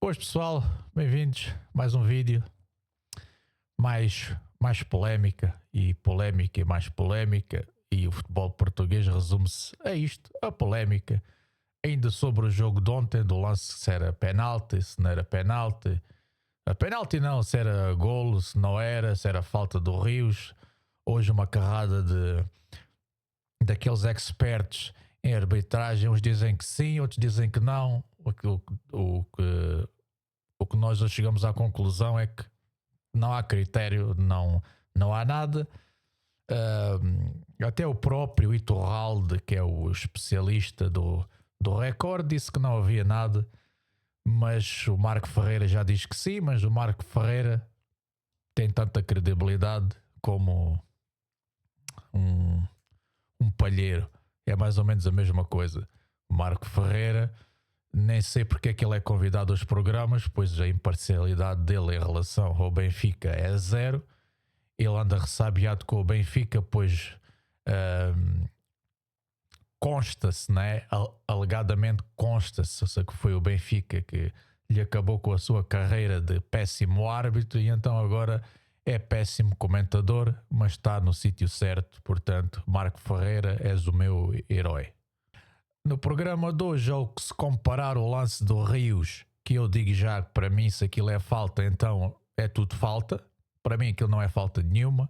Boas pessoal, bem-vindos. Mais um vídeo, mais polémica e mais polémica. E o futebol português resume-se a isto, a polémica. Ainda sobre o jogo de ontem, do lance se era penalti, se não era penalti. A penalti não, se era golo, se não era, se era falta do Rios. Hoje uma carrada daqueles expertos em arbitragem. Uns dizem que sim, outros dizem que não. O que nós chegamos à conclusão é que não há critério, não há nada. Até o próprio Iturralde, que é o especialista do Record, disse que não havia nada, mas o Marco Ferreira já diz que sim. Mas o Marco Ferreira tem tanta credibilidade como um palheiro. É mais ou menos a mesma coisa. O Marco Ferreira, nem sei porque é que ele é convidado aos programas, pois a imparcialidade dele em relação ao Benfica é zero. Ele anda ressabiado com o Benfica, pois consta-se, né? Alegadamente consta-se que foi o Benfica que lhe acabou com a sua carreira de péssimo árbitro, e então agora é péssimo comentador, mas está no sítio certo. Portanto, Marco Ferreira, és o meu herói. No programa de hoje, ao que se comparar o lance do Rios, que eu digo já que para mim, se aquilo é falta, então é tudo falta. Para mim aquilo não é falta nenhuma.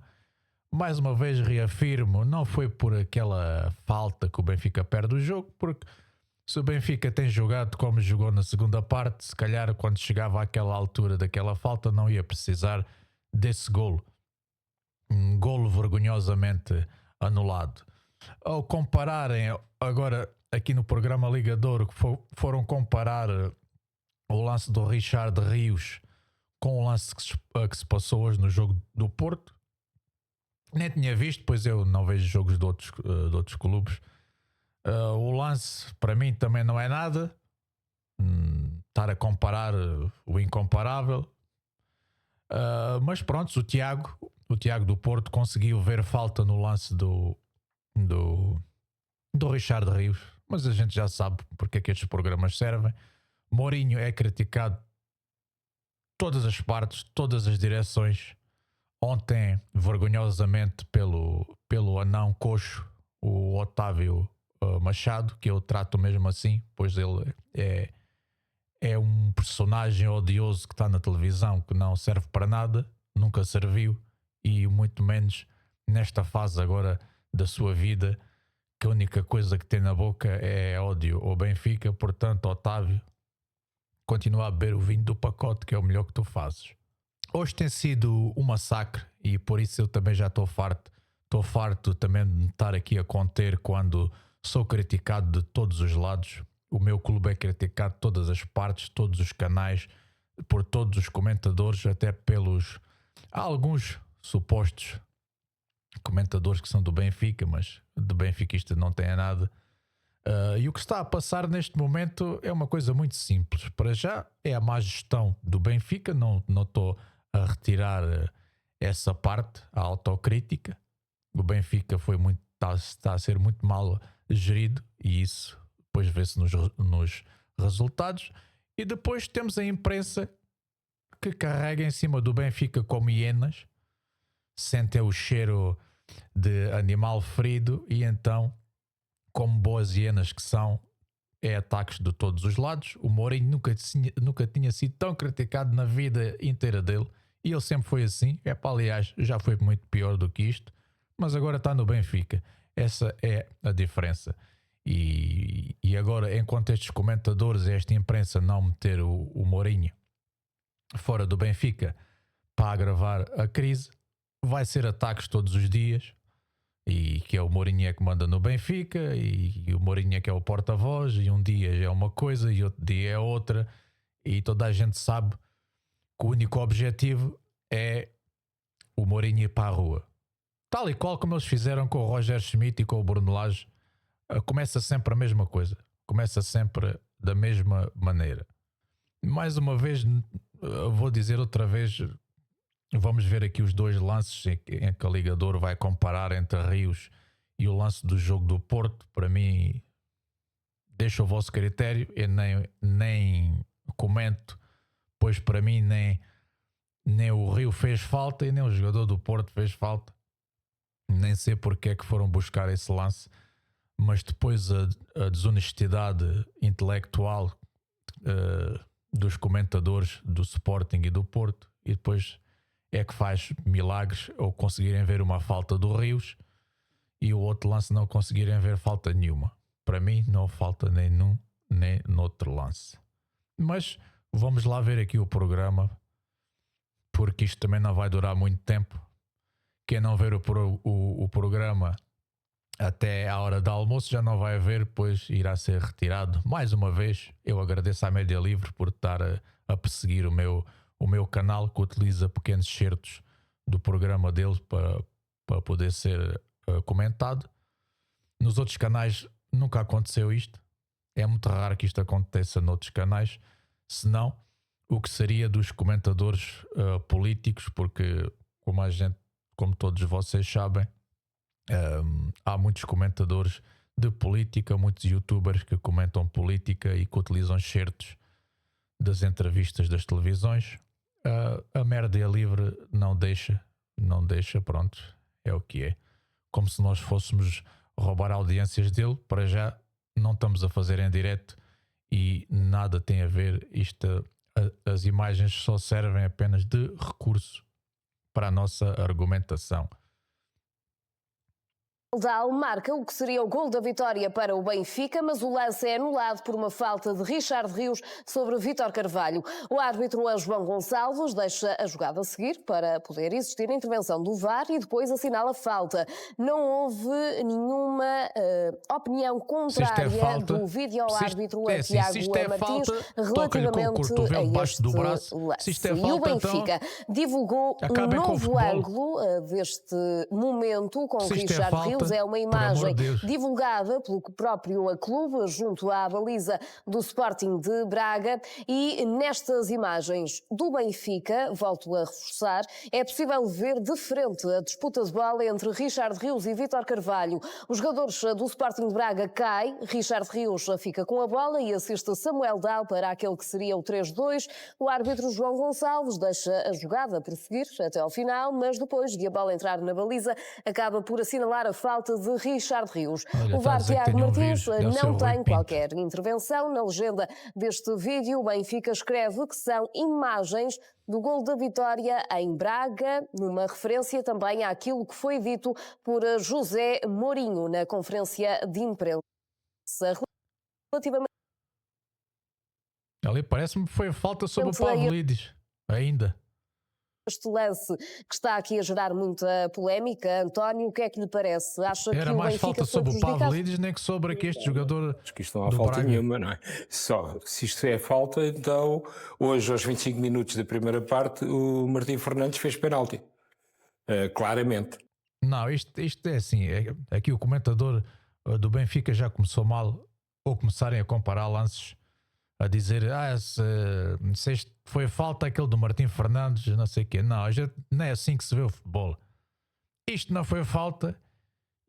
Mais uma vez reafirmo, não foi por aquela falta que o Benfica perde o jogo, porque se o Benfica tem jogado como jogou na segunda parte, se calhar quando chegava àquela altura daquela falta não ia precisar desse golo. Um golo vergonhosamente anulado. Ao compararem agora aqui no programa Ligador, que foram comparar o lance do Richard Rios com o lance que se passou hoje no jogo do Porto, nem tinha visto, pois eu não vejo jogos de outros clubes. O lance para mim também não é nada. Estar a comparar o incomparável. Mas pronto, o Tiago do Porto conseguiu ver falta no lance do Richard Rios, mas a gente já sabe porque é que estes programas servem. Mourinho é criticado todas as partes, todas as direções. Ontem, vergonhosamente, pelo anão coxo, o Otávio Machado, que eu trato mesmo assim, pois ele é um personagem odioso que está na televisão, que não serve para nada, nunca serviu, e muito menos nesta fase agora da sua vida, que a única coisa que tem na boca é ódio ao Benfica. Portanto, Otávio, continua a beber o vinho do pacote, que é o melhor que tu fazes. Hoje tem sido um massacre, e por isso eu também já estou farto. Estou farto também de estar aqui a conter quando sou criticado de todos os lados. O meu clube é criticado de todas as partes, todos os canais, por todos os comentadores, até pelos alguns supostos comentadores que são do Benfica, mas de benfiquista não tem nada. E o que está a passar neste momento é uma coisa muito simples. Para já é a má gestão do Benfica. Não estou a retirar essa parte, a autocrítica. O Benfica está a ser muito mal gerido, e isso depois vê-se nos resultados. E depois temos a imprensa que carrega em cima do Benfica como hienas, sentem o cheiro de animal ferido, e então, como boas hienas que são, é ataques de todos os lados. O Mourinho nunca tinha sido tão criticado na vida inteira dele, e ele sempre foi assim. Aliás, já foi muito pior do que isto, mas agora está no Benfica. Essa é a diferença. E agora, enquanto estes comentadores e esta imprensa não meter o Mourinho fora do Benfica para agravar a crise, vai ser ataques todos os dias. E que é o Mourinho é que manda no Benfica, e o Mourinho é que é o porta-voz, e um dia é uma coisa e outro dia é outra, e toda a gente sabe que o único objetivo é o Mourinho ir para a rua, tal e qual como eles fizeram com o Roger Schmidt e com o Bruno Lage. Começa sempre a mesma coisa, começa sempre da mesma maneira. Mais uma vez, vou dizer outra vez, vamos ver aqui os dois lances em que a Ligador vai comparar entre Rios e o lance do jogo do Porto. Para mim, deixa o vosso critério, eu nem comento depois para mim nem o Rio fez falta e nem o jogador do Porto fez falta. Nem sei porque é que foram buscar esse lance, mas depois a desonestidade intelectual dos comentadores do Sporting e do Porto, e depois é que faz milagres ou conseguirem ver uma falta do Rios e o outro lance não conseguirem ver falta nenhuma. Para mim não falta nem num nem no outro lance. Mas vamos lá ver aqui o programa, porque isto também não vai durar muito tempo. Quem não ver o programa até à hora do almoço já não vai ver, pois irá ser retirado. Mais uma vez, eu agradeço à Média Livre por estar a perseguir o meu canal, que utiliza pequenos certos do programa dele para poder ser comentado. Nos outros canais nunca aconteceu isto. É muito raro que isto aconteça noutros canais, senão o que seria dos comentadores políticos, porque como todos vocês sabem, há muitos comentadores de política, muitos youtubers que comentam política e que utilizam certos das entrevistas das televisões. A Média Livre não deixa, pronto, é o que é. Como se nós fôssemos roubar audiências dele. Para já não estamos a fazer em direto e nada tem a ver. As imagens só servem apenas de recurso para a nossa argumentação. Dal marca o que seria o gol da vitória para o Benfica, mas o lance é anulado por uma falta de Richard Rios sobre Vítor Carvalho. O árbitro João Gonçalves deixa a jogada a seguir para poder existir a intervenção do VAR e depois assinala a falta. Não houve nenhuma opinião contrária do vídeo-árbitro Tiago Martins relativamente a este lance. E o Benfica divulgou um novo ângulo deste momento com Richard Rios. É uma imagem divulgada pelo próprio clube junto à baliza do Sporting de Braga, e nestas imagens do Benfica, volto a reforçar, é possível ver de frente a disputa de bola entre Richard Rios e Vítor Carvalho. Os jogadores do Sporting de Braga caem, Richard Rios fica com a bola e assiste Samuel Dal para aquele que seria o 3-2. O árbitro João Gonçalves deixa a jogada prosseguir até ao final, mas depois de a bola entrar na baliza, acaba por assinalar a falta de Richard Rios. Olha, o VAR Tiago Martins não tem qualquer Pinto. intervenção. Na legenda deste vídeo, o Benfica escreve que são imagens do gol da vitória em Braga, numa referência também àquilo que foi dito por José Mourinho na conferência de imprensa. Relativamente... Ali parece-me que foi falta sobre o Pavlidis, ainda. Este lance que está aqui a gerar muita polémica, António, o que é que lhe parece? Acha Era que o mais Benfica falta sobre o Pavlidis nem que sobre aqui este jogador. Acho que isto não há falta Braga. nenhuma, não é? Só se isto é falta, então hoje aos 25 minutos da primeira parte o Martim Fernandes fez penalti. Claramente. Não, isto é assim, aqui o comentador do Benfica já começou mal, ou começarem a comparar lances, a dizer, se isto foi falta aquele do Martim Fernandes, não sei o quê. Não, não é assim que se vê o futebol. Isto não foi falta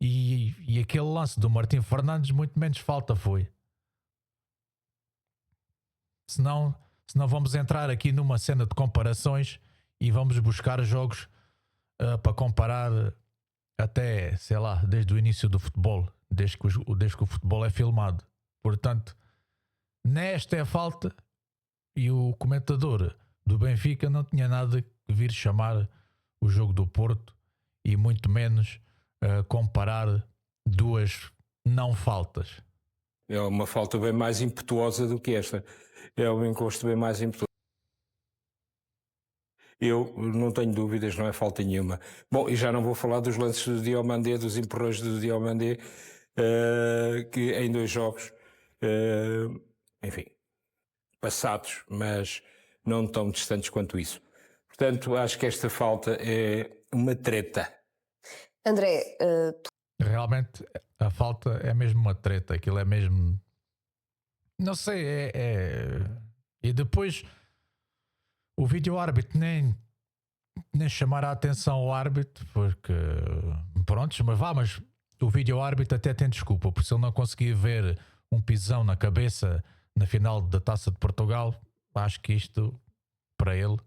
e aquele lance do Martim Fernandes muito menos falta foi. Senão vamos entrar aqui numa cena de comparações e vamos buscar jogos para comparar até, sei lá, desde o início do futebol, desde que o futebol é filmado. Portanto, nesta é a falta, e o comentador do Benfica não tinha nada que vir chamar o jogo do Porto e muito menos comparar duas não faltas. É uma falta bem mais impetuosa do que esta. É um encosto bem mais impetuoso. Eu não tenho dúvidas, não é falta nenhuma. Bom, e já não vou falar dos lances do Diomandé, dos empurrões do Diomandé, que em 2 jogos, enfim, passados, mas não tão distantes quanto isso. Portanto, acho que esta falta é uma treta. André, Realmente a falta é mesmo uma treta, aquilo é mesmo, não sei, e depois o vídeo-árbitro nem chamar a atenção ao árbitro, porque pronto, mas o vídeo-árbitro até tem desculpa, porque se ele não conseguir ver um pisão na cabeça na final da Taça de Portugal, acho que isto para ele,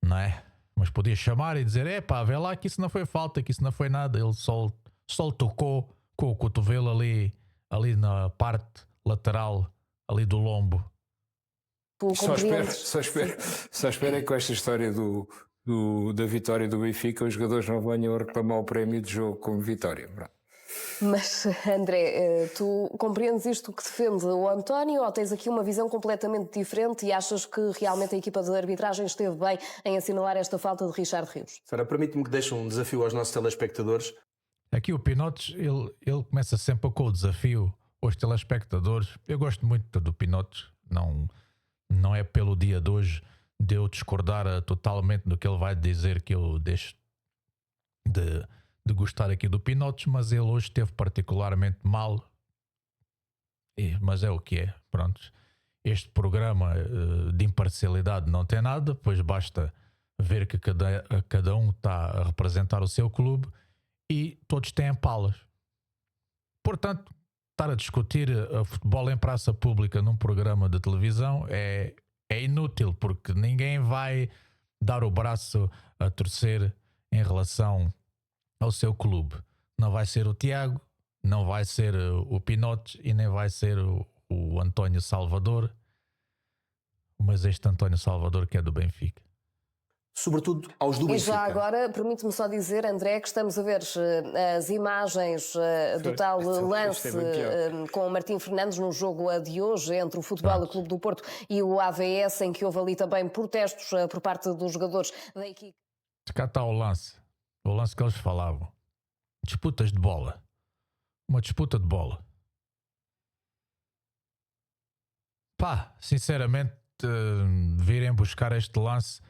não é? Mas podia chamar e dizer: epá, vê lá que isso não foi falta, que isso não foi nada. Ele só lhe tocou com o cotovelo ali na parte lateral, ali do lombo. Só espero é que com esta história da vitória do Benfica os jogadores não venham a reclamar o prémio de jogo como vitória. Mas, André, tu compreendes isto que defende o António ou tens aqui uma visão completamente diferente e achas que realmente a equipa de arbitragem esteve bem em assinalar esta falta de Richard Rios? Sara, permite-me que deixe um desafio aos nossos telespectadores. Aqui o Pinotes, ele começa sempre com o desafio aos telespectadores. Eu gosto muito do Pinotes, não é pelo dia de hoje de eu discordar totalmente do que ele vai dizer que eu deixo de gostar aqui do Pinotes, mas ele hoje esteve particularmente mal. Mas é o que é, pronto. Este programa de imparcialidade não tem nada, pois basta ver que cada um está a representar o seu clube e todos têm palas. Portanto, estar a discutir futebol em praça pública num programa de televisão é inútil, porque ninguém vai dar o braço a torcer em relação ao seu clube. Não vai ser o Tiago, não vai ser o Pinotes e nem vai ser o António Salvador, mas este António Salvador que é do Benfica. Sobretudo aos do Benfica. E já agora, permite-me só dizer, André, que estamos a ver as imagens do tal lance com o Martim Fernandes no jogo de hoje entre o Futebol Clube do Porto e o AVS, em que houve ali também protestos por parte dos jogadores da equipe. Cá está o lance que eles falavam. Disputas de bola. Uma disputa de bola. Pá, sinceramente, virem buscar este lance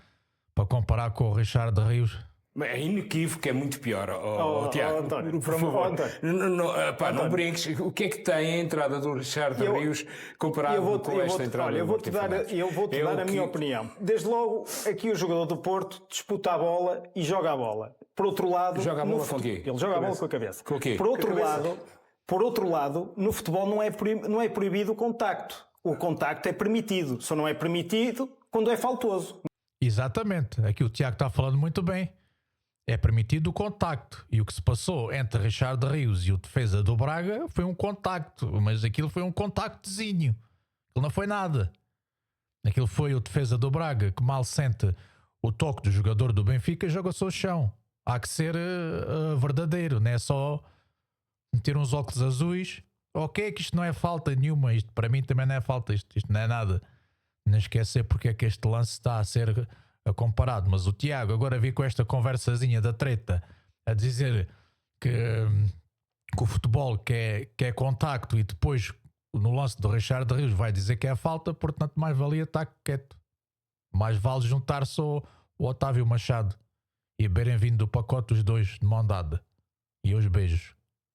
para comparar com o Richard Rios. É inequívoco, é muito pior, Tiago. António, por favor. António. Não brinques. O que é que tem a entrada do Richard Rios comparado com esta entrada? Olha, eu vou-te dar a minha opinião. Desde logo, aqui o jogador do Porto disputa a bola e joga a bola. Por outro lado... Joga a bola com o quê? Ele joga a bola com a cabeça. Com o quê? Por outro lado, no futebol não é proibido o contacto. O contacto é permitido. Só não é permitido quando é faltoso. Exatamente. Aqui o Tiago está falando muito bem. É permitido o contacto. E o que se passou entre Richard Rios e o defesa do Braga foi um contacto. Mas aquilo foi um contactozinho. Aquilo não foi nada. Aquilo foi o defesa do Braga que mal sente o toque do jogador do Benfica e joga-se ao chão. Há que ser verdadeiro. Não é só meter uns óculos azuis. Ok, que isto não é falta nenhuma. Isto para mim também não é falta. Isto não é nada. Não esquecer porque é que este lance está a ser comparado. Mas o Tiago agora vi com esta conversazinha da treta a dizer que o futebol quer contacto e depois no lance do Richard Rios vai dizer que é falta, portanto mais valia estar quieto. Mais vale juntar-se ao Otávio Machado e beberem vindo do pacote os dois de mão dada. E hoje beijos.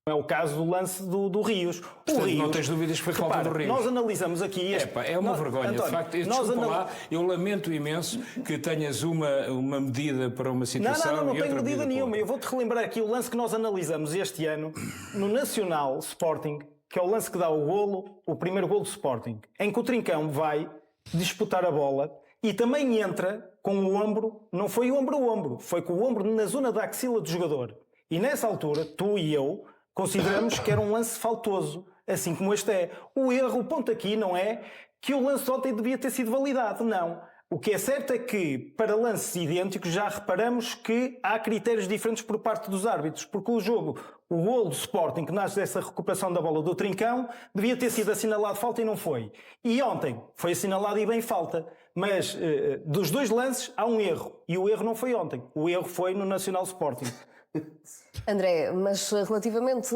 É o caso do lance do Rios. Portanto, não tens dúvidas que foi falta do Rios. Nós analisamos aqui... É uma vergonha. António, de facto, desculpa lá, eu lamento imenso que tenhas uma medida para uma situação não tenho medida nenhuma. Eu vou-te relembrar aqui o lance que nós analisamos este ano no Nacional Sporting, que é o lance que dá o primeiro golo do Sporting, em que o Trincão vai disputar a bola e também entra com o ombro, não foi o ombro, foi com o ombro na zona da axila do jogador. E nessa altura, tu e eu consideramos que era um lance faltoso, assim como este é. O ponto aqui não é que o lance ontem devia ter sido validado, não. O que é certo é que, para lances idênticos, já reparamos que há critérios diferentes por parte dos árbitros, porque o golo do Sporting, que nasce dessa recuperação da bola do Trincão, devia ter sido assinalado falta e não foi. E ontem foi assinalado e bem falta. Mas dos dois lances há um erro, e o erro não foi ontem, o erro foi no Nacional Sporting. André, mas relativamente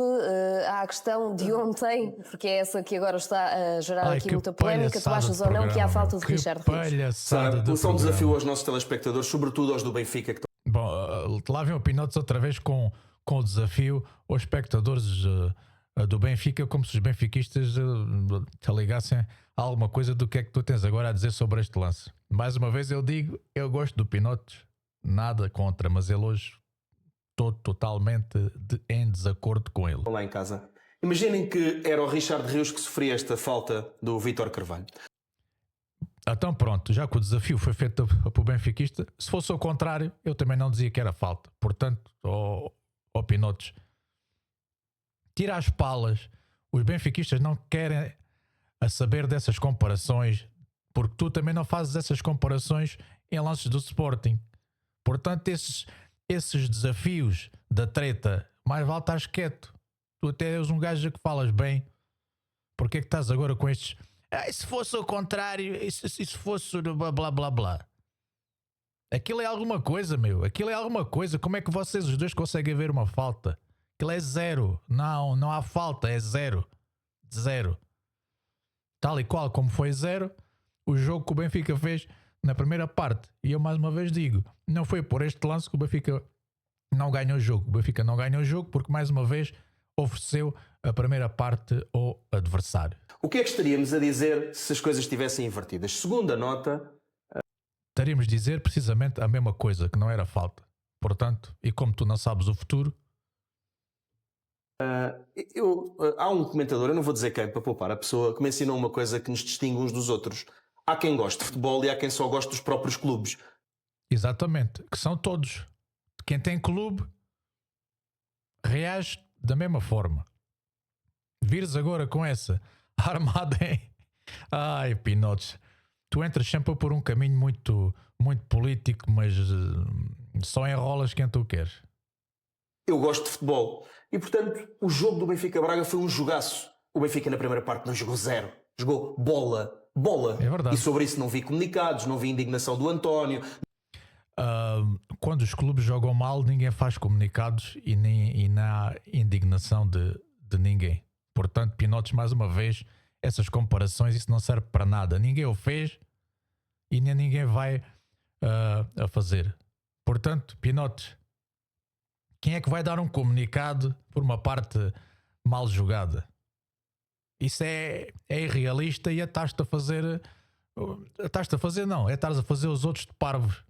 à questão de ontem, porque é essa que agora está a gerar aqui muita polémica, tu achas ou não que há falta de Richard Rios? Sara, lançar um desafio aos nossos telespectadores, sobretudo aos do Benfica. Bom, lá vem o Pinotes outra vez com o desafio aos espectadores do Benfica, como se os benfiquistas te ligassem a alguma coisa do que é que tu tens agora a dizer sobre este lance. Mais uma vez eu digo, eu gosto do Pinotes, nada contra, mas ele hoje estou totalmente em desacordo com ele. Lá em casa. Imaginem que era o Richard Rios que sofria esta falta do Vítor Carvalho. Então pronto, já que o desafio foi feito para o benfiquista, se fosse ao contrário, eu também não dizia que era falta. Portanto, ó Pinotes, tira as palas. Os benfiquistas não querem a saber dessas comparações, porque tu também não fazes essas comparações em lances do Sporting. Portanto, esses desafios da treta, mais vale estás quieto. Tu até és um gajo que falas bem. Porque é que estás agora com estes... e se fosse ao contrário, e se fosse blá blá blá blá. Aquilo é alguma coisa, meu. Aquilo é alguma coisa. Como é que vocês os dois conseguem ver uma falta? Aquilo é zero. Não há falta, é zero. Zero. Tal e qual como foi zero o jogo que o Benfica fez na primeira parte. E eu mais uma vez digo, não foi por este lance que o Benfica não ganhou o jogo. O Benfica não ganhou o jogo porque mais uma vez ofereceu a primeira parte ao adversário. O que é que estaríamos a dizer se as coisas estivessem invertidas? Segunda nota. Estaríamos a dizer precisamente a mesma coisa, que não era falta. Portanto, e como tu não sabes o futuro... Há um comentador, eu não vou dizer quem, para poupar a pessoa, que me ensinou uma coisa que nos distingue uns dos outros. Há quem goste de futebol e há quem só goste dos próprios clubes. Exatamente, que são todos. Quem tem clube reage da mesma forma. Vires agora com essa armada em... Ai, Pinotes, tu entras sempre por um caminho muito, muito político, mas só enrolas quem tu queres. Eu gosto de futebol e, portanto, o jogo do Benfica-Braga foi um jogaço. O Benfica na primeira parte não jogou zero, jogou bola. É verdade. E sobre isso não vi comunicados, não vi indignação do António. Quando os clubes jogam mal, ninguém faz comunicados e não há indignação de ninguém. Portanto, Pinotes, mais uma vez, essas comparações, isso não serve para nada. Ninguém o fez e nem ninguém vai a fazer. Portanto, Pinotes, quem é que vai dar um comunicado por uma parte mal jogada? Isso é irrealista e estás-te a fazer... estás a fazer os outros de parvos.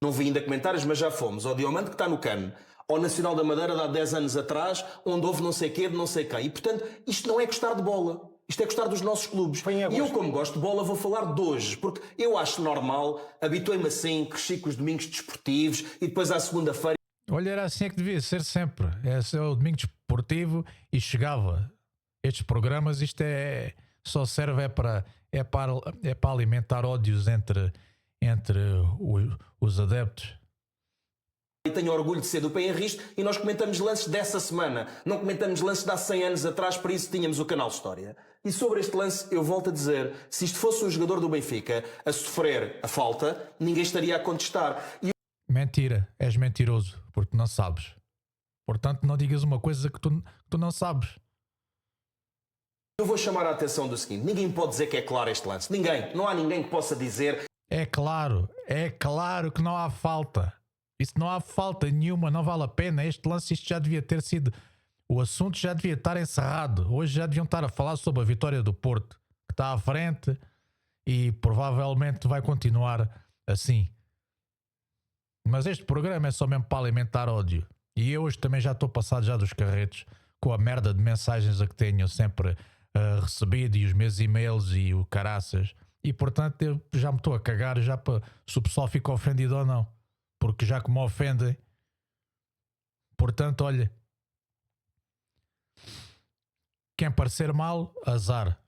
Não vi ainda comentários, mas já fomos ao Diomante que está no cano, ao Nacional da Madeira de há 10 anos atrás, onde houve não sei quê de não sei quem. E, portanto, isto não é gostar de bola. Isto é gostar dos nossos clubes. E eu, como gosto de bola, vou falar de hoje, porque eu acho normal, habituei-me assim, cresci com os domingos desportivos e depois à segunda-feira... Olha, era assim que devia ser sempre. Esse é o domingo desportivo e chegava. Estes programas, isto só serve para alimentar ódios entre os adeptos. E tenho orgulho de ser do Penharriste e nós comentamos lances dessa semana. Não comentamos lances de há 100 anos atrás, por isso tínhamos o canal História. E sobre este lance, eu volto a dizer, se isto fosse um jogador do Benfica a sofrer a falta, ninguém estaria a contestar. Mentira, és mentiroso, porque não sabes. Portanto, não digas uma coisa que tu não sabes. Eu vou chamar a atenção do seguinte, ninguém pode dizer que é claro este lance. Ninguém, não há ninguém que possa dizer... É claro que não há falta. Isso não há falta nenhuma, não vale a pena. Este lance, isto já devia ter sido... O assunto já devia estar encerrado. Hoje já deviam estar a falar sobre a vitória do Porto, que está à frente e provavelmente vai continuar assim. Mas este programa é só mesmo para alimentar ódio. E eu hoje também já estou passado já dos carretos com a merda de mensagens a que tenho sempre recebido e os meus e-mails e o caraças. E portanto eu já me estou a cagar já para se o pessoal fica ofendido ou não. Porque já que me ofendem. Portanto, olha. Quem parecer mal, azar.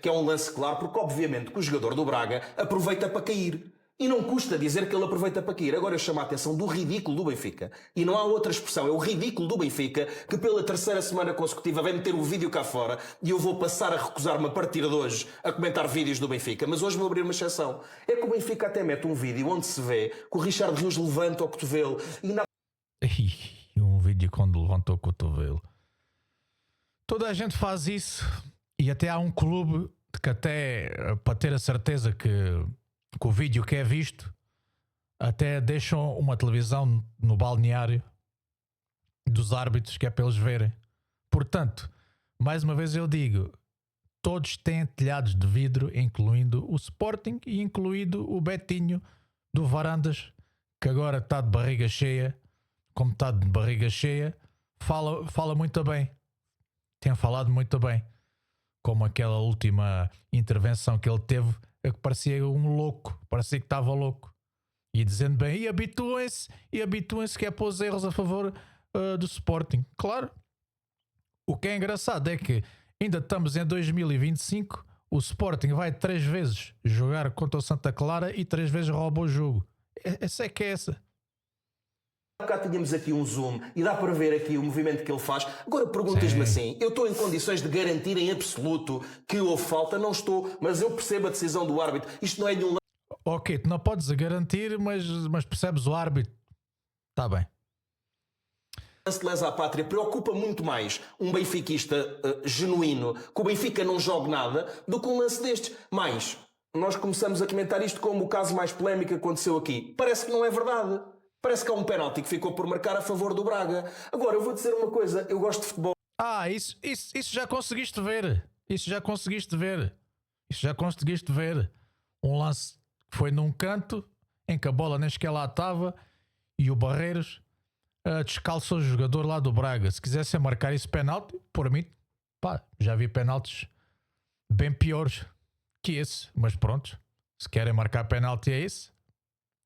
Que é um lance claro, porque obviamente que o jogador do Braga aproveita para cair. E não custa dizer que ele aproveita para cair. Agora eu chamo a atenção do ridículo do Benfica. E não há outra expressão, é o ridículo do Benfica que pela terceira semana consecutiva vai meter o vídeo cá fora e eu vou passar a recusar-me a partir de hoje a comentar vídeos do Benfica. Mas hoje vou abrir uma exceção. É que o Benfica até mete um vídeo onde se vê que o Richard Rios levanta o cotovelo e na... Um vídeo quando levanta o cotovelo. Toda a gente faz isso e até há um clube que até para ter a certeza que o vídeo que é visto até deixam uma televisão no balneário dos árbitros que é para eles verem. Portanto, mais uma vez eu digo, todos têm telhados de vidro, incluindo o Sporting e incluído o Betinho do Varandas, que agora está de barriga cheia. Como está de barriga cheia, fala muito bem. Tem falado muito bem. Como aquela última intervenção que ele teve que parecia um louco, parecia que estava louco. E dizendo bem, e habituem-se que é para os erros a favor do Sporting. Claro. O que é engraçado é que ainda estamos em 2025, o Sporting vai 3 vezes jogar contra o Santa Clara e 3 vezes rouba o jogo. Essa é que é essa. Cá tínhamos aqui um zoom e dá para ver aqui o movimento que ele faz. Agora perguntas-me assim, eu estou em condições de garantir em absoluto que houve falta? Não estou, mas eu percebo a decisão do árbitro. Isto não é nenhum Ok, tu não podes garantir, mas percebes o árbitro. Está bem. lance de lesa à pátria. Preocupa muito mais um benfiquista genuíno que o Benfica não jogue nada do que um lance destes. Mas nós começamos a comentar isto como o caso mais polémico que aconteceu aqui. Parece que não é verdade. Parece que há um penalti que ficou por marcar a favor do Braga. Agora, eu vou dizer uma coisa. Eu gosto de futebol. Isso já conseguiste ver. Isso já conseguiste ver. Um lance que foi num canto em que a bola nem sequer lá estava e o Barreiros descalçou o jogador lá do Braga. Se quisessem marcar esse penalti, por mim, pá, já vi penaltis bem piores que esse. Mas pronto, se querem marcar penalti é esse.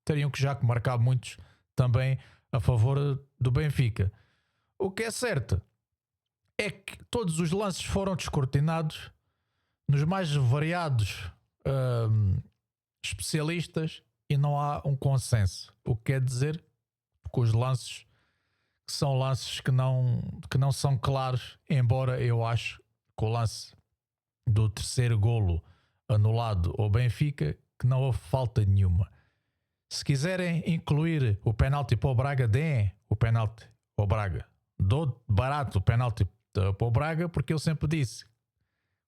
Teriam que já marcar muitos também a favor do Benfica. O que é certo é que todos os lances foram descortinados nos mais variados especialistas e não há um consenso. O que quer dizer que os lances são lances que não são claros, embora eu acho que o lance do terceiro golo anulado ao Benfica, que não houve falta nenhuma. Se quiserem incluir o penalti para o Braga, deem o penalti ao Braga. Dou barato o penalti para o Braga, porque eu sempre disse,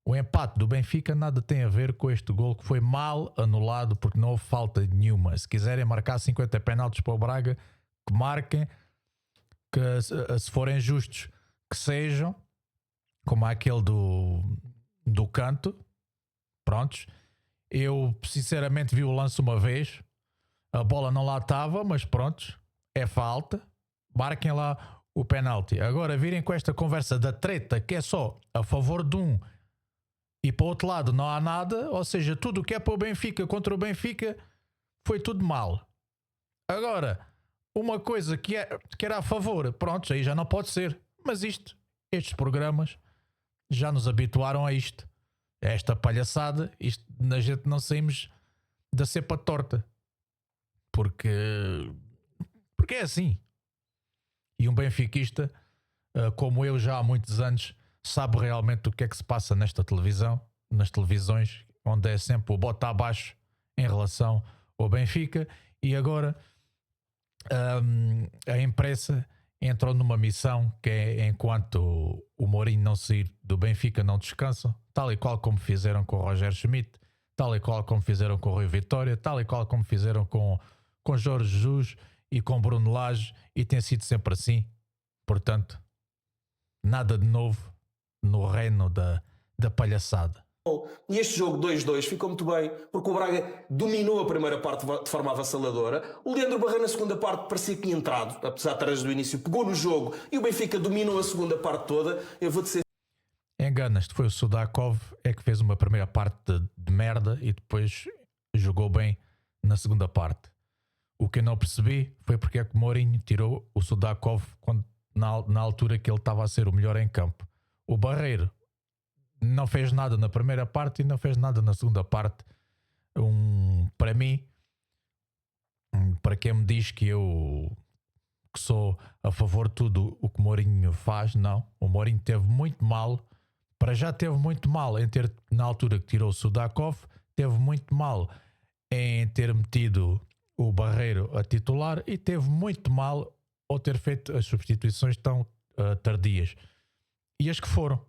o empate do Benfica nada tem a ver com este gol que foi mal anulado porque não houve falta nenhuma. Se quiserem marcar 50 penaltis para o Braga, que marquem, que se forem justos, que sejam, como aquele do canto. Prontos. Eu sinceramente vi o lance uma vez, a bola não lá estava, mas prontos, é falta, marquem lá o penalti. Agora virem com esta conversa da treta que é só a favor de um e para o outro lado não há nada, ou seja, tudo o que é para o Benfica contra o Benfica foi tudo mal. Agora, uma coisa que era a favor, pronto, aí já não pode ser. Mas estes programas já nos habituaram a isto. A esta palhaçada, a gente não saímos da cepa torta. Porque é assim. E um benfiquista, como eu já há muitos anos, sabe realmente o que é que se passa nesta televisão, nas televisões, onde é sempre o bota abaixo em relação ao Benfica. E agora a imprensa entrou numa missão que é, enquanto o Mourinho não sair do Benfica, não descansam, tal e qual como fizeram com o Roger Schmidt, tal e qual como fizeram com o Rui Vitória, tal e qual como fizeram com Jorge Jesus e com Bruno Lage, e tem sido sempre assim. Portanto, nada de novo no reino da palhaçada. E este jogo 2-2 ficou muito bem, porque o Braga dominou a primeira parte de forma avassaladora. O Leandro Barreiro na segunda parte parecia que tinha entrado, apesar de atrás do início, pegou no jogo e o Benfica dominou a segunda parte toda. Eu vou dizer... Enganas-te, foi o Sudakov é que fez uma primeira parte de merda e depois jogou bem na segunda parte. O que eu não percebi foi porque é que o Mourinho tirou o Sudakov na altura que ele estava a ser o melhor em campo. O Barreiro não fez nada na primeira parte e não fez nada na segunda parte. Para mim, para quem me diz que eu sou a favor de tudo o que o Mourinho faz, não. O Mourinho teve muito mal. Para já teve muito mal em ter, na altura que tirou o Sudakov, teve muito mal em ter metido o Barreiro a titular e teve muito mal ao ter feito as substituições tão tardias. E as que foram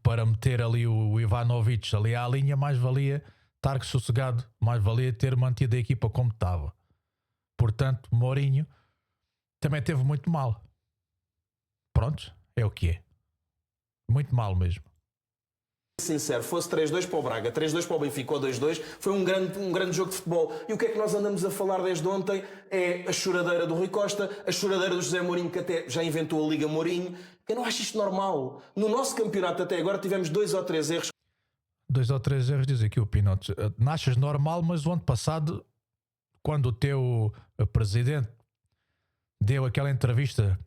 para meter ali o Ivanovic ali à linha, mais valia estar sossegado, mais valia ter mantido a equipa como estava. Portanto, Mourinho também teve muito mal. Pronto, é o que é. Muito mal mesmo. Sincero, fosse 3-2 para o Braga, 3-2 para o Benfica ou 2-2, foi um grande jogo de futebol. E o que é que nós andamos a falar desde ontem? É a choradeira do Rui Costa, a choradeira do José Mourinho, que até já inventou a Liga Mourinho. Eu não acho isto normal. No nosso campeonato até agora tivemos 2 ou 3 erros. 2 ou 3 erros, diz aqui o Pinote. Achas normal, mas o ano passado, quando o teu presidente deu aquela entrevista,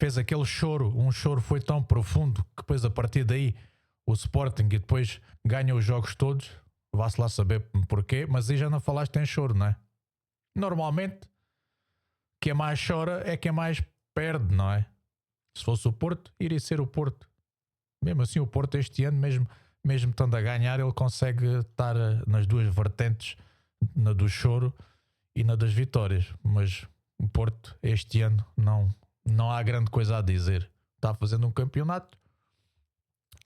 fez aquele choro, um choro foi tão profundo que depois a partir daí o Sporting e depois ganha os jogos todos, vá-se lá saber porquê, mas aí já não falaste em choro, não é? Normalmente, quem mais chora é quem mais perde, não é? Se fosse o Porto, iria ser o Porto. Mesmo assim, o Porto este ano, mesmo estando a ganhar, ele consegue estar nas duas vertentes, na do choro e na das vitórias. Mas o Porto este ano não há grande coisa a dizer. Está fazendo um campeonato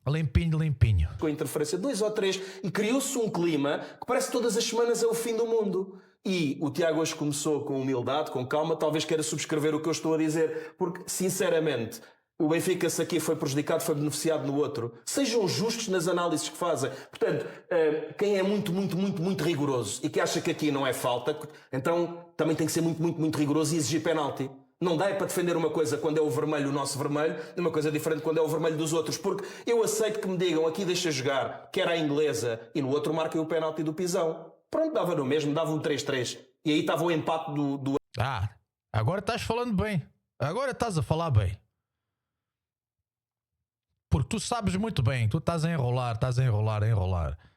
limpinho. Com a interferência de 2 ou 3 e criou-se um clima que parece que todas as semanas é o fim do mundo. E o Tiago hoje começou com humildade, com calma, talvez queira subscrever o que eu estou a dizer, porque, sinceramente, o Benfica, se aqui foi prejudicado, foi beneficiado no outro. Sejam justos nas análises que fazem. Portanto, quem é muito rigoroso e que acha que aqui não é falta, então também tem que ser muito rigoroso e exigir penalti. Não dá para defender uma coisa quando é o vermelho, o nosso vermelho, e uma coisa diferente quando é o vermelho dos outros. Porque eu aceito que me digam, aqui deixa jogar, que era a inglesa, e no outro marquem o penalti do Pisão. Pronto, dava no mesmo, dava um 3-3. E aí estava o empate do... Agora estás falando bem. Agora estás a falar bem. Porque tu sabes muito bem, tu estás a enrolar.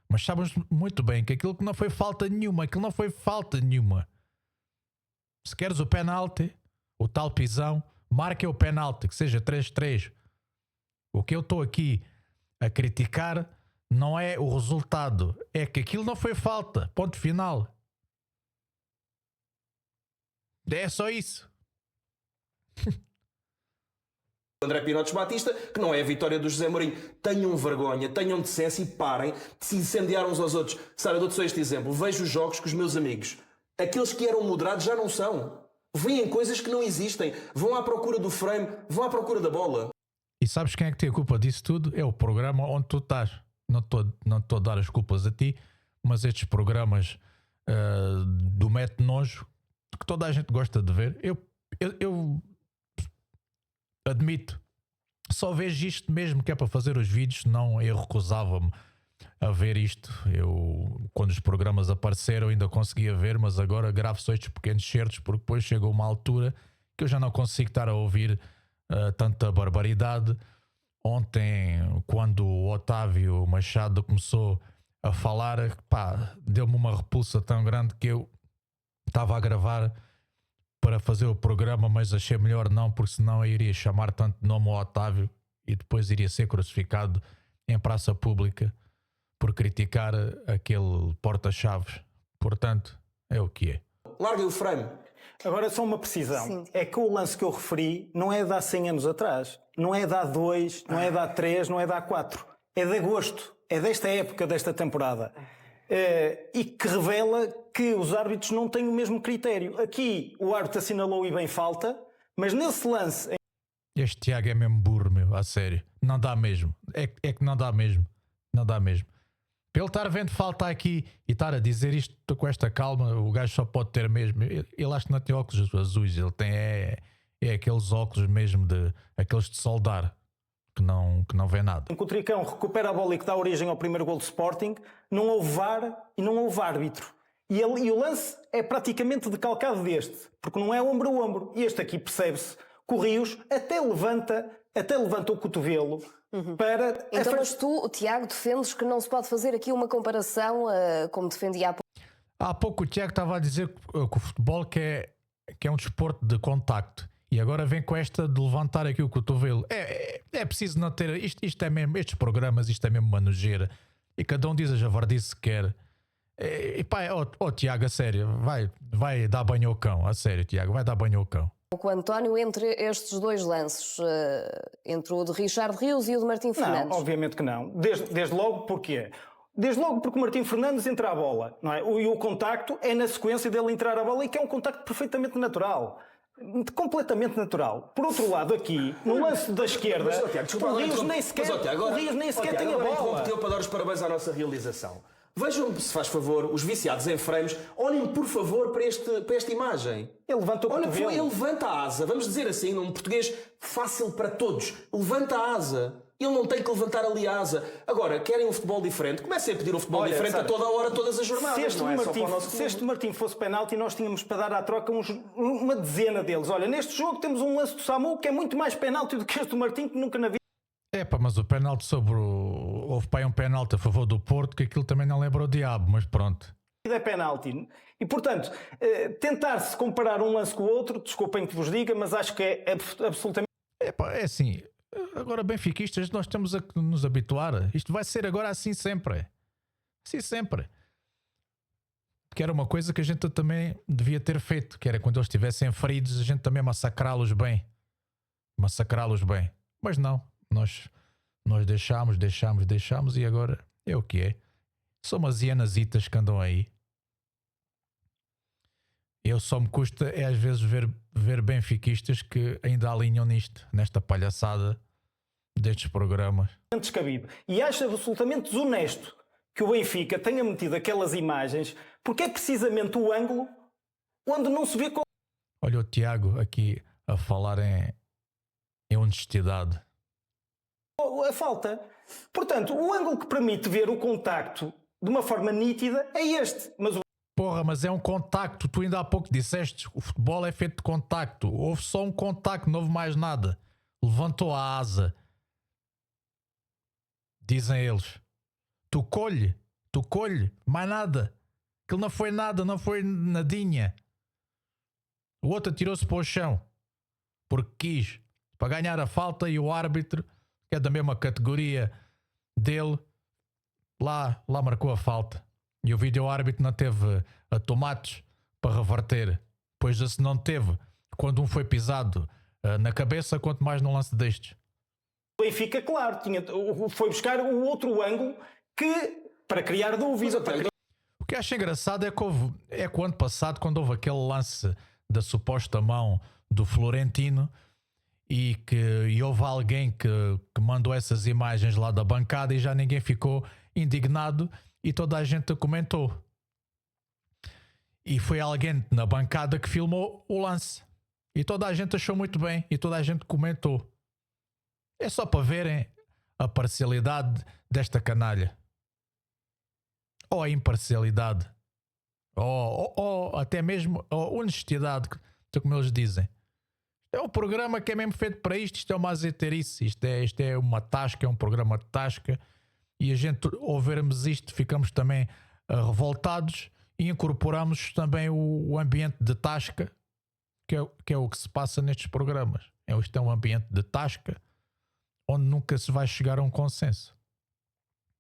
Mas sabes muito bem que aquilo que não foi falta nenhuma, Se queres o penalti, o tal Pisão, marca o penalti, que seja 3-3. O que eu estou aqui a criticar não é o resultado, é que aquilo não foi falta. Ponto final. É só isso. André Pinotes Batista, que não é a vitória do José Mourinho. Tenham vergonha, tenham decência e parem de se incendiar uns aos outros. Sara, dou-te só este exemplo. Vejo os jogos com os meus amigos. Aqueles que eram moderados já não são. Veem coisas que não existem. Vão à procura do frame, vão à procura da bola. E sabes quem é que tem a culpa disso tudo? É o programa onde tu estás. Não estou a dar as culpas a ti, mas estes programas do Mete Nojo, que toda a gente gosta de ver, eu admito, só vejo isto mesmo que é para fazer os vídeos, senão eu recusava-me a ver isto. Eu, quando os programas apareceram, ainda conseguia ver, mas agora gravo só estes pequenos certos, porque depois chegou uma altura que eu já não consigo estar a ouvir tanta barbaridade. Ontem, quando o Otávio Machado começou a falar, deu-me uma repulsa tão grande que eu estava a gravar para fazer o programa, mas achei melhor não, porque senão eu iria chamar tanto nome ao Otávio e depois iria ser crucificado em praça pública por criticar aquele porta-chaves. Portanto, é o que é. Larguem o frame. Agora só uma precisão. Sim. É que o lance que eu referi não é de há 100 anos atrás. Não é de há 2, não é de há 3, não é de há 4. É de agosto. É desta época, desta temporada. E que revela que os árbitros não têm o mesmo critério. Aqui o árbitro assinalou e bem falta, mas nesse lance... Este Tiago é mesmo burro, meu, a sério. Não dá mesmo. É que não dá mesmo. Não dá mesmo. Para ele estar vendo falta aqui e estar a dizer isto com esta calma, o gajo só pode ter mesmo. Ele acho que não tem óculos azuis, ele tem aqueles óculos mesmo aqueles de soldar que não vê nada. Em que o Tricão recupera a bola e que dá origem ao primeiro gol do Sporting, não houve VAR e não houve árbitro. E o lance é praticamente decalcado deste, porque não é ombro a ombro. E este aqui percebe-se que o Rios até levanta o cotovelo. Para... Então, mas tu, Tiago, defendes que não se pode fazer aqui uma comparação como defendia há pouco? Há pouco o Tiago estava a dizer que o futebol que é um desporto de contacto e agora vem com esta de levantar aqui o cotovelo. É preciso não ter... Isto é mesmo... Estes programas, isto é mesmo uma nojeira. E cada um diz a javardice que quer. Tiago, a sério, vai dar banho ao cão. A sério, Tiago, vai dar banho ao cão. O António, entre estes dois lances, entre o de Richard Rios e o de Martim Fernandes? Não, obviamente que não. Desde logo, porquê? Desde logo porque o Martim Fernandes entra a bola, não é? E o contacto é na sequência dele entrar a bola e que é um contacto perfeitamente natural. Completamente natural. Por outro lado, aqui, no lance da esquerda, o Rios nem sequer tem a bola. Eu para dar os parabéns à nossa realização. Vejam, se faz favor, os viciados em frames, olhem por favor para esta imagem. Ele levanta o Olha, cotovelo. ele levanta a asa, vamos dizer assim, num português fácil para todos. Levanta a asa. Ele não tem que levantar ali a asa. Agora, querem um futebol diferente? Comecem a pedir um futebol diferente a toda a hora, todas as jornadas. Se este Martim fosse penalti, nós tínhamos para dar à troca uma dezena deles. Olha, neste jogo temos um lance do Samu que é muito mais penalti do que este do Martim, que nunca na vida. Mas o penalti sobre o... Houve pai um penalti a favor do Porto, que aquilo também não lembra o diabo, mas pronto. É penalti. E, portanto, tentar-se comparar um lance com o outro, desculpem que vos diga, mas acho que é absolutamente... É assim, agora benfiquistas, nós temos a nos habituar. Isto vai ser agora assim sempre. Assim sempre. Que era uma coisa que a gente também devia ter feito, que era quando eles estivessem feridos, a gente também massacrá-los bem. Mas não, nós deixámos e agora é o que é. São umas hienasitas que andam aí. Eu só me custa é às vezes ver benfiquistas que ainda alinham nesta palhaçada destes programas. Descabido. E acho absolutamente desonesto que o Benfica tenha metido aquelas imagens, porque é precisamente o ângulo onde não se vê como... Olha o Tiago aqui a falar em honestidade. A falta. Portanto, o ângulo que permite ver o contacto de uma forma nítida é este. Mas é um contacto. Tu ainda há pouco disseste, o futebol é feito de contacto. Houve só um contacto, não houve mais nada. Levantou a asa. Dizem eles. Tu colhe, mais nada. Aquilo não foi nada, não foi nadinha. O outro atirou-se para o chão. Porque quis. Para ganhar a falta, e o árbitro, que é da mesma categoria dele, lá marcou a falta. E o vídeo-árbitro não teve a tomates para reverter. Pois se não teve, quando um foi pisado na cabeça, quanto mais num lance destes. O Benfica, claro, foi buscar o outro ângulo para criar dúvida. O que acho engraçado é que o ano passado, quando houve aquele lance da suposta mão do Florentino, e houve alguém que mandou essas imagens lá da bancada e já ninguém ficou indignado e toda a gente comentou. E foi alguém na bancada que filmou o lance. E toda a gente achou muito bem e toda a gente comentou. É só para verem a parcialidade desta canalha. Ou a imparcialidade. Ou até mesmo a honestidade, como eles dizem. É um programa que é mesmo feito para isto. Isto é uma azeiteirice. Isto é uma tasca, é um programa de tasca. E a gente, ao vermos isto, ficamos também revoltados e incorporamos também o ambiente de tasca, que é o que se passa nestes programas. Isto é um ambiente de tasca onde nunca se vai chegar a um consenso.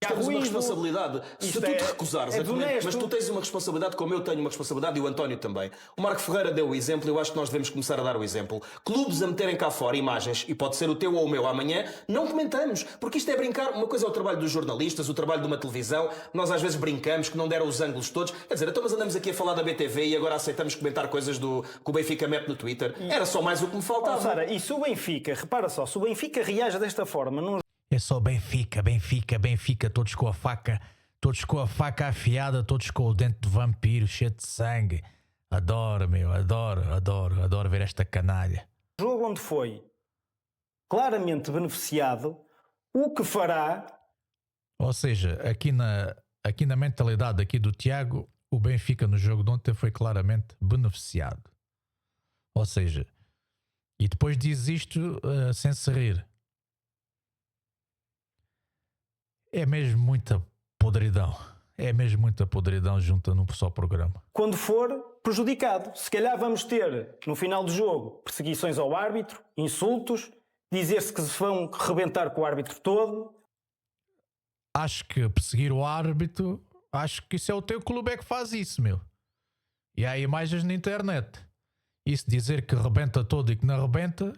Temos uma responsabilidade. Se tu te recusares a comer, mas tu tens uma responsabilidade como eu tenho uma responsabilidade e o António também. O Marco Ferreira deu o exemplo e eu acho que nós devemos começar a dar o exemplo. Clubes a meterem cá fora imagens, e pode ser o teu ou o meu amanhã, não comentamos. Porque isto é brincar. Uma coisa é o trabalho dos jornalistas, o trabalho de uma televisão. Nós às vezes brincamos que não deram os ângulos todos. Quer dizer, então mas andamos aqui a falar da BTV e agora aceitamos comentar coisas que o Benfica mete no Twitter. Era só mais o que me faltava. Sara, e se o Benfica, repara só, se o Benfica reage desta forma... É só Benfica, todos com a faca afiada, todos com o dente de vampiro, cheio de sangue. Adoro ver esta canalha. Jogo onde foi claramente beneficiado, o que fará... Ou seja, aqui na mentalidade aqui do Tiago, o Benfica no jogo de ontem foi claramente beneficiado. Ou seja, e depois diz isto sem se rir. É mesmo muita podridão. Junta num só programa. Quando for prejudicado, se calhar vamos ter, no final do jogo, perseguições ao árbitro, insultos, dizer-se que se vão rebentar com o árbitro todo. Acho que perseguir o árbitro, acho que isso é o teu clube é que faz isso, meu. E há imagens na internet. Isso dizer que rebenta todo e que não rebenta...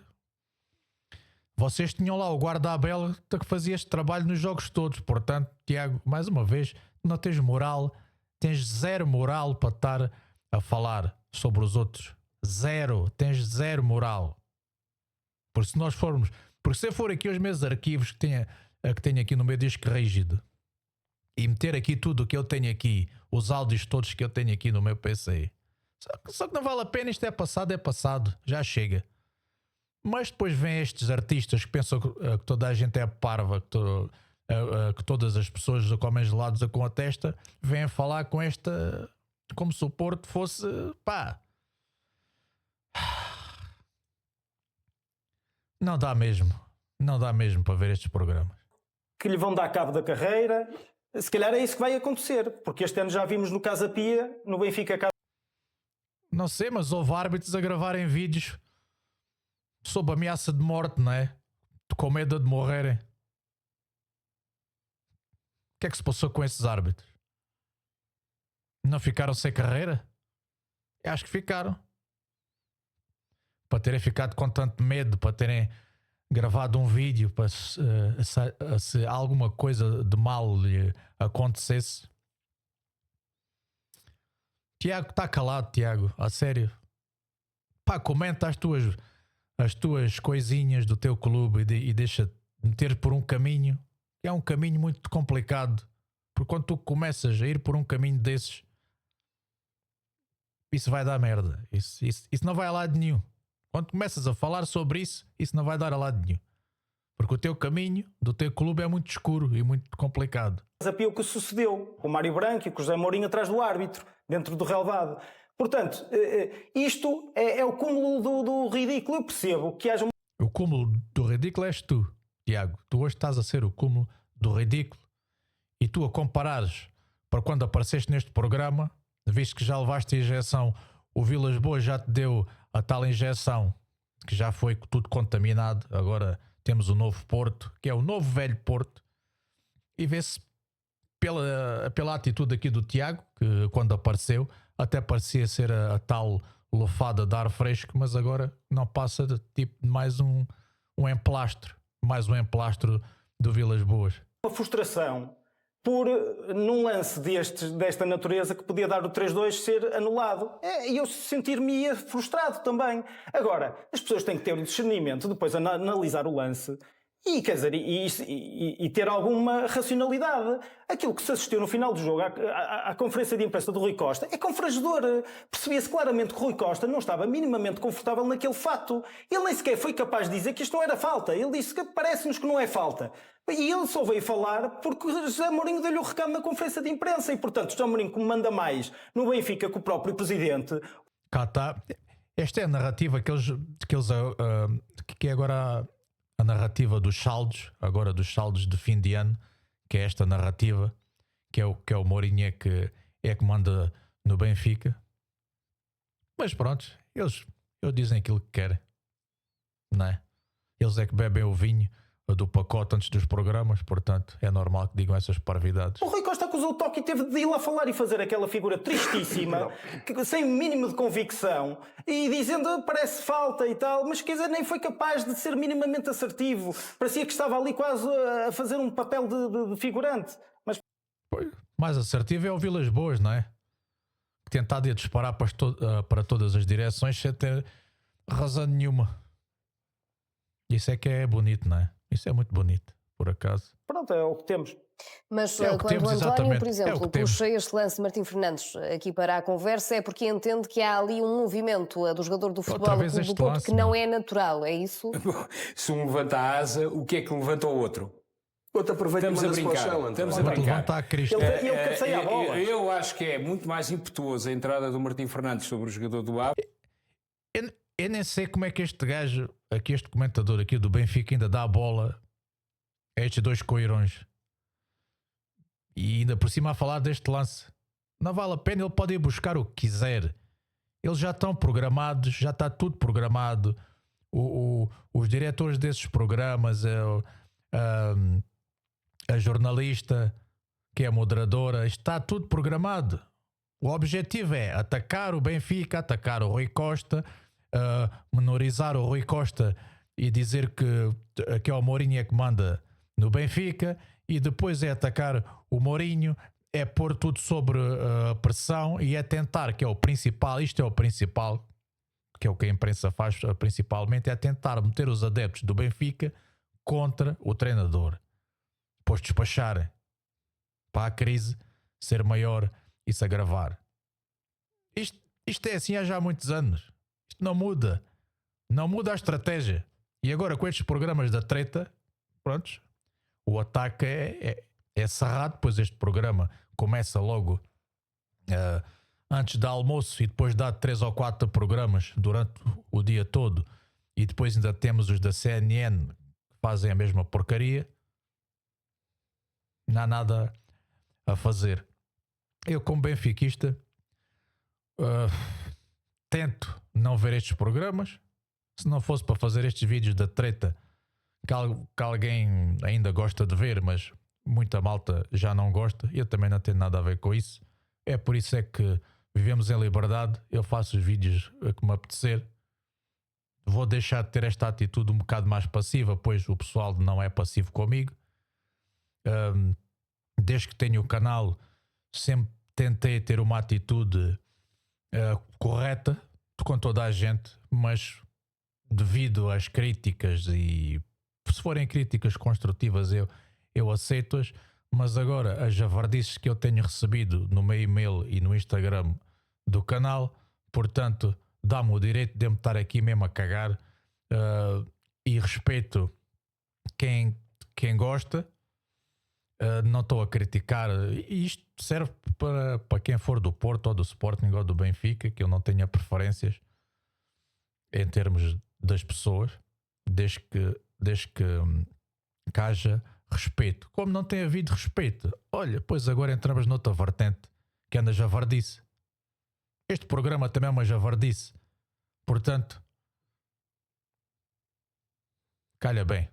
Vocês tinham lá o guarda-abel que fazia este trabalho nos jogos todos. Portanto, Tiago, mais uma vez, não tens moral, tens zero moral para estar a falar sobre os outros. Tens zero moral. Porque se nós formos, porque se eu for aqui aos meus arquivos que tenho aqui no meu disco rígido, e meter aqui tudo o que eu tenho aqui, os áudios todos que eu tenho aqui no meu PC. Só que não vale a pena, isto é passado, já chega. Mas depois vêm estes artistas que pensam que toda a gente é parva, que todas as pessoas comem gelados com a testa, vêm falar com esta, como se o Porto fosse, pá. Não dá mesmo para ver estes programas. Que lhe vão dar cabo da carreira. Se calhar é isso que vai acontecer, porque este ano já vimos no Casa Pia, no Benfica Casa. Não sei, mas houve árbitros a gravarem vídeos sob ameaça de morte, não é? Com medo de morrerem. O que é que se passou com esses árbitros? Não ficaram sem carreira? Eu acho que ficaram. Para terem ficado com tanto medo, para terem gravado um vídeo, para se alguma coisa de mal lhe acontecesse. Tiago, está calado, Tiago, a sério. Pá, comenta as tuas coisinhas do teu clube e deixa meter por um caminho que é um caminho muito complicado, porque quando tu começas a ir por um caminho desses, isso vai dar merda, isso não vai a lado nenhum. Quando começas a falar sobre isso não vai dar a lado nenhum, porque o teu caminho do teu clube é muito escuro e muito complicado. Pia, o que sucedeu com o Mário Branco e com o José Mourinho atrás do árbitro, dentro do relvado. Portanto, isto é o cúmulo do ridículo. Eu percebo que haja... O cúmulo do ridículo és tu, Tiago. Tu hoje estás a ser o cúmulo do ridículo e tu a comparares para quando apareceste neste programa, visto que já levaste a injeção, o Vilas Boas já te deu a tal injeção que já foi tudo contaminado. Agora temos o novo Porto, que é o novo velho Porto, e vê-se pela atitude aqui do Tiago, que quando apareceu até parecia ser a tal lufada de ar fresco, mas agora não passa de tipo mais um emplastro, do Vilas Boas. Uma frustração por, num lance desta natureza, que podia dar o 3-2 ser anulado. E eu sentir-me frustrado também. Agora, as pessoas têm que ter o discernimento, depois analisar o lance e, quer dizer, e ter alguma racionalidade. Aquilo que se assistiu no final do jogo à conferência de imprensa do Rui Costa é confrangedor. Percebia-se claramente que o Rui Costa não estava minimamente confortável naquele fato. Ele nem sequer foi capaz de dizer que isto não era falta. Ele disse que parece-nos que não é falta. E ele só veio falar porque José Mourinho deu-lhe o recado na conferência de imprensa. E, portanto, José Mourinho comanda mais no Benfica que o próprio presidente. Cá está. Esta é a narrativa que é agora a narrativa dos saldos, agora dos saldos de fim de ano, que é esta narrativa, que é o Mourinho que manda no Benfica. Mas pronto, eles dizem aquilo que querem, não é? Eles é que bebem o vinho do pacote antes dos programas, portanto é normal que digam essas parvidades. O Rui Costa acusou o toque e teve de ir lá falar e fazer aquela figura tristíssima, sem o mínimo de convicção, e dizendo parece falta e tal, mas quer dizer, nem foi capaz de ser minimamente assertivo. Parecia que estava ali quase a fazer um papel de figurante. Mas... Mais assertivo é o Vilas Boas, não é? Que tentado ia disparar para todas as direções sem ter razão nenhuma. Isso é que é bonito, não é? Isso é muito bonito, por acaso. Pronto, é o que temos. Mas É o que quando temos, o António, exatamente. por É o exemplo, que temos. puxa este lance de Martim Fernandes aqui para a conversa, é porque entende que há ali um movimento do jogador do Futebol vez Clube do este Porto lance, que não não. é natural, é isso? Se um levanta a asa, o que é que levanta o outro? Outro aproveita e Estamos a manda-se para o brincar. chão, Estamos a António. brincar. Levanta a Cristo. Ele cabeceia a bola. Eu acho que é muito mais impetuoso a entrada do Martim Fernandes sobre o jogador do AB. Eu nem sei como é que este gajo, aqui este comentador aqui do Benfica, ainda dá a bola a estes dois coirões. E ainda por cima a falar deste lance. Não vale a pena, ele pode ir buscar o que quiser. Eles já estão programados, já está tudo programado. Os diretores desses programas, a jornalista, que é a moderadora, está tudo programado. O objetivo é atacar o Benfica, atacar o Rui Costa, menorizar o Rui Costa e dizer que é o Mourinho que manda no Benfica, e depois é atacar o Mourinho, é pôr tudo sobre pressão e é tentar, que é o principal, isto é o principal, que é o que a imprensa faz principalmente, é tentar meter os adeptos do Benfica contra o treinador. Depois despacharem. para a crise ser maior e se agravar. Isto é assim há já muitos anos. Isto não muda. Não muda a estratégia. E agora com estes programas da treta, prontos, o ataque é cerrado. Depois este programa começa logo antes do almoço e depois dá 3 ou 4 programas durante o dia todo. E depois ainda temos os da CNN que fazem a mesma porcaria. Não há nada a fazer. Eu, como benfiquista, tento não ver estes programas. Se não fosse para fazer estes vídeos da treta que alguém ainda gosta de ver, mas muita malta já não gosta, eu também não tenho nada a ver com isso. É por isso é que vivemos em liberdade. Eu faço os vídeos a que me apetecer. Vou deixar de ter esta atitude um bocado mais passiva, pois o pessoal não é passivo comigo. Desde que tenho o canal, sempre tentei ter uma atitude correta com toda a gente, mas devido às críticas, e se forem críticas construtivas eu aceito-as, mas agora as javardices que eu tenho recebido no meu e-mail e no Instagram do canal, portanto, dá-me o direito de me estar aqui mesmo a cagar, e respeito quem gosta. Não estou a criticar, e isto serve para quem for do Porto ou do Sporting ou do Benfica, que eu não tenha preferências em termos das pessoas, desde que haja respeito. Como não tem havido respeito, olha, pois agora entramos noutra vertente, que é na javardice. Este programa também é uma javardice. Portanto, calha bem.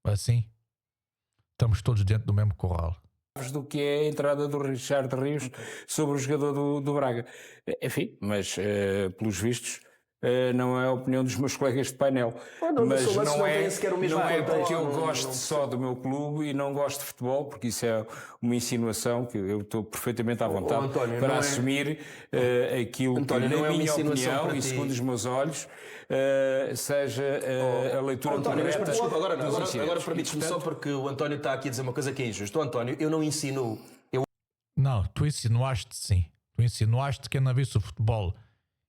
Assim, estamos todos dentro do mesmo corral. Do que é a entrada do Richard Rios sobre o jogador do Braga. Enfim, mas pelos vistos não é a opinião dos meus colegas de painel. Mas não é porque eu gosto só do meu clube e não gosto de futebol, porque isso é uma insinuação que eu estou perfeitamente à vontade para assumir aquilo que, na minha opinião e segundo os meus olhos, seja a leitura correta. Desculpa, agora permites-me só, porque o António está aqui a dizer uma coisa que é injusta. António, eu não insinuo. Não, tu insinuaste sim. Tu insinuaste que eu não visse o futebol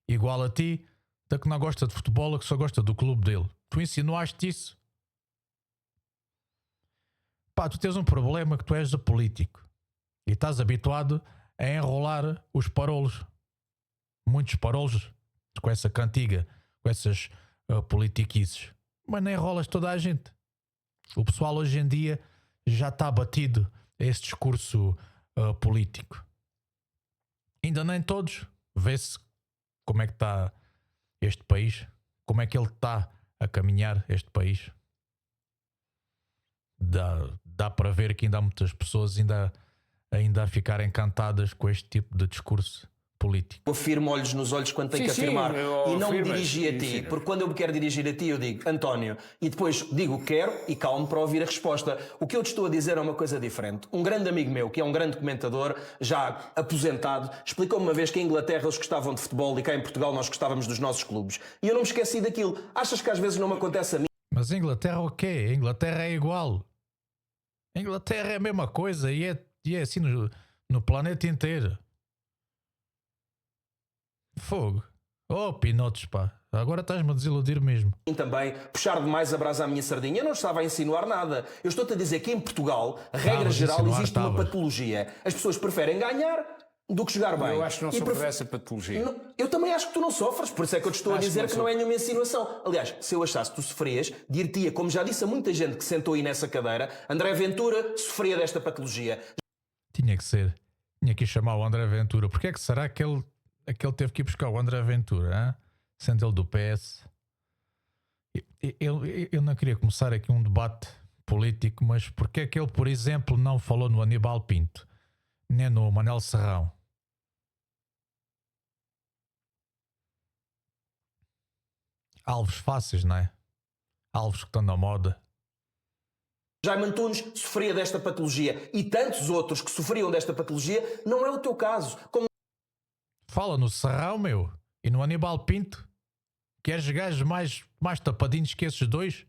igual a ti, da que não gosta de futebol ou que só gosta do clube dele. Tu insinuaste isso. Pá, tu tens um problema, que tu és político e estás habituado a enrolar os parolos. Muitos parolos com essa cantiga, com essas politiquices. Mas não enrolas toda a gente. O pessoal hoje em dia já está abatido a esse discurso político. Ainda nem todos. Vê-se como é que está este país, como é que ele está a caminhar, este país. Dá para ver que ainda há muitas pessoas ainda a ficar encantadas com este tipo de discurso político. Eu afirmo olhos nos olhos quando tenho que afirmar, e não me dirigi a ti, porque quando eu me quero dirigir a ti eu digo António, e depois digo quero e calmo para ouvir a resposta. O que eu te estou a dizer é uma coisa diferente. Um grande amigo meu, que é um grande comentador, já aposentado, explicou-me uma vez que em Inglaterra eles gostavam de futebol e cá em Portugal nós gostávamos dos nossos clubes. E eu não me esqueci daquilo. Achas que às vezes não me acontece a mim? Mas a Inglaterra o quê? A Inglaterra é igual. A Inglaterra é a mesma coisa e é assim no planeta inteiro. Fogo. Oh, pinotes, pá. Agora estás-me a desiludir mesmo. Também puxar demais a brasa à minha sardinha. Eu não estava a insinuar nada. Eu estou-te a dizer que em Portugal, a regra geral, existe uma patologia. As pessoas preferem ganhar do que jogar bem. Eu acho que não sofro dessa patologia. Eu também acho que tu não sofres, por isso é que eu te estou a dizer que não é nenhuma insinuação. Aliás, se eu achasse que tu sofrias, dir-te-ia, como já disse a muita gente que sentou aí nessa cadeira, André Ventura sofria desta patologia. Tinha que ser. Tinha que chamar o André Ventura. Porquê é que será que ele teve que ir buscar o André Ventura, hein? Sendo ele do PS? Eu não queria começar aqui um debate político, mas porquê é que ele, por exemplo, não falou no Aníbal Pinto, nem no Manel Serrão? Alvos fáceis, não é? Alvos que estão na moda. Jaime Antunes sofria desta patologia e tantos outros que sofriam desta patologia. Não é o teu caso. Como... Fala no Serrão, meu, e no Aníbal Pinto. Queres gajos mais tapadinhos que esses dois?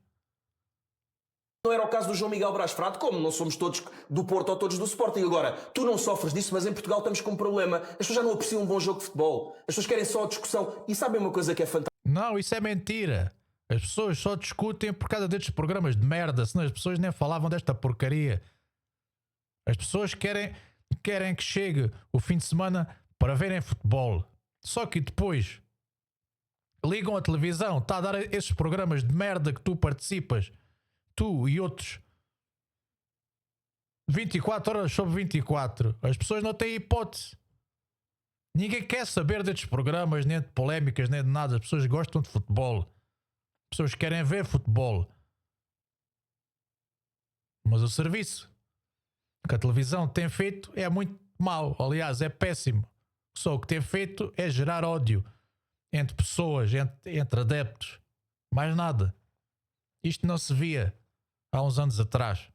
Não era o caso do João Miguel Brás Frade, como não somos todos do Porto ou todos do Sporting. Agora, tu não sofres disso, mas em Portugal estamos com um problema. As pessoas já não apreciam um bom jogo de futebol. As pessoas querem só a discussão. E sabem uma coisa que é fantástica? Não, isso é mentira. As pessoas só discutem por causa destes programas de merda, senão as pessoas nem falavam desta porcaria. As pessoas querem que chegue o fim de semana para verem futebol. Só que depois ligam a televisão, está a dar esses programas de merda que tu participas, tu e outros 24 horas sobre 24. As pessoas não têm hipótese. Ninguém quer saber destes programas, nem de polémicas, nem de nada. As pessoas gostam de futebol. As pessoas querem ver futebol. Mas o serviço que a televisão tem feito é muito mau. Aliás, é péssimo. Só o que tem feito é gerar ódio entre pessoas, entre adeptos. Mais nada. Isto não se via há uns anos atrás.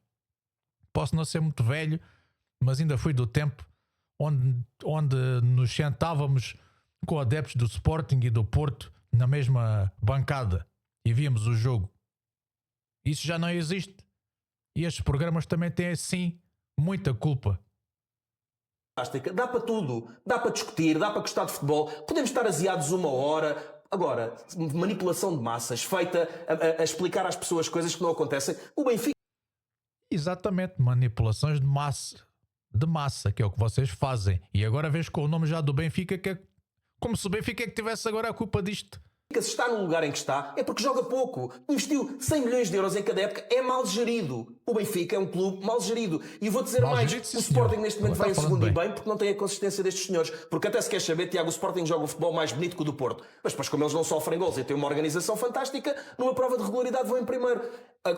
Posso não ser muito velho, mas ainda fui do tempo onde nos sentávamos com adeptos do Sporting e do Porto na mesma bancada e víamos o jogo. Isso já não existe. E estes programas também têm, sim, muita culpa. Dá para tudo. Dá para discutir, dá para gostar de futebol. Podemos estar aziados 1 hora. Agora, manipulação de massas feita a explicar às pessoas coisas que não acontecem. O Benfica... Exatamente, manipulações de massa, que é o que vocês fazem. E agora vês com o nome já do Benfica, que é como se o Benfica é que tivesse agora a culpa disto. Se está no lugar em que está, é porque joga pouco. Investiu 100 milhões de euros em cada época, é mal gerido. O Benfica é um clube mal gerido. E vou dizer Mal mais, gerido, sim, o Sporting senhor. neste momento Está vai em falando segundo e bem. bem porque não tem a consistência destes senhores. Porque até se quer saber, Tiago, o Sporting joga um futebol mais bonito que o do Porto. Mas depois, como eles não sofrem gols e têm uma organização fantástica, numa prova de regularidade vão em primeiro.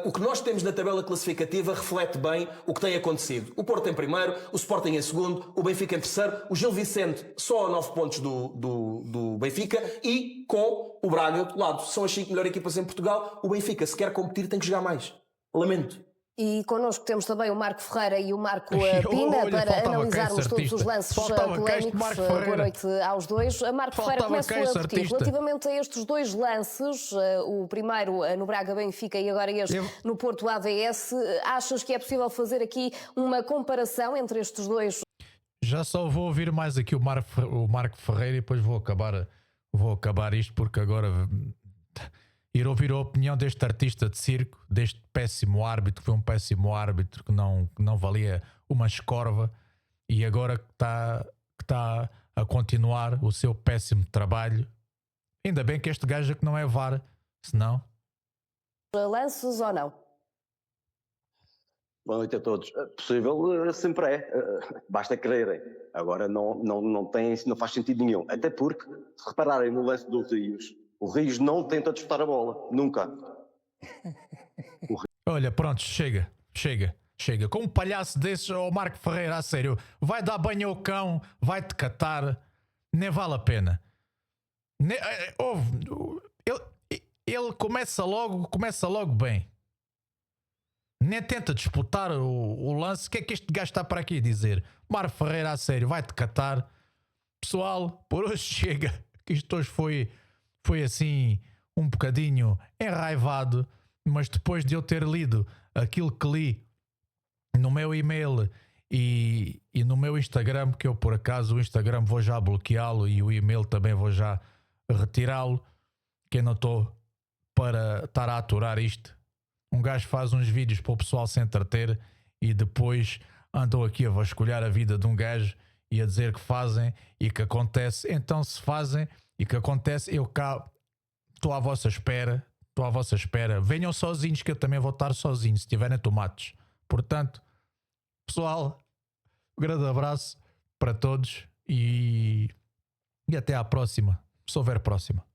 O que nós temos na tabela classificativa reflete bem o que tem acontecido. O Porto em primeiro, o Sporting em segundo, o Benfica em terceiro, o Gil Vicente só a 9 pontos do Benfica e com o Braga do lado. São as 5 melhores equipas em Portugal. O Benfica, se quer competir, tem que jogar mais. Lamento. E connosco temos também o Marco Ferreira e o Marco Olha, Pina para faltava analisarmos quem, todos os artista? lances Faltava quem, polémicos. Marco Boa Ferreira. noite aos dois. Marco Ferreira, Faltava começo quem, por ti. artista? Relativamente a estes dois lances, o primeiro no Braga Benfica e agora este no Porto AVS, achas que é possível fazer aqui uma comparação entre estes dois? Já só vou ouvir mais aqui o Marco Ferreira e depois vou acabar isto, porque agora ir ouvir a opinião deste artista de circo, deste péssimo árbitro, que foi um péssimo árbitro que não valia uma escorva e agora que está a continuar o seu péssimo trabalho. Ainda bem que este gajo é que não é VAR, senão... Lances ou não? Boa noite a todos. Possível sempre é. Basta quererem. Agora não faz sentido nenhum. Até porque, se repararem no lance do Rios, o Rios não tenta disputar a bola. Nunca. Olha, pronto, chega. Com um palhaço desses, o Marco Ferreira, a sério, vai dar banho ao cão, vai-te catar, nem vale a pena. Ele começa logo bem. Nem tenta disputar o lance. O que é que este gajo está para aqui a dizer? Marco Ferreira, a sério, vai-te catar. Pessoal, por hoje chega. Que isto hoje foi assim um bocadinho enraivado, mas depois de eu ter lido aquilo que li no meu e-mail e no meu Instagram, que eu por acaso o Instagram vou já bloqueá-lo e o e-mail também vou já retirá-lo, que eu não estou para estar a aturar isto. Um gajo faz uns vídeos para o pessoal se entreter e depois andam aqui a vasculhar a vida de um gajo e a dizer que fazem e que acontece. Então, se fazem e que acontece, eu cá estou à vossa espera. Venham sozinhos, que eu também vou estar sozinho se tiverem tomates. Portanto, pessoal, um grande abraço para todos e até à próxima, se houver próxima.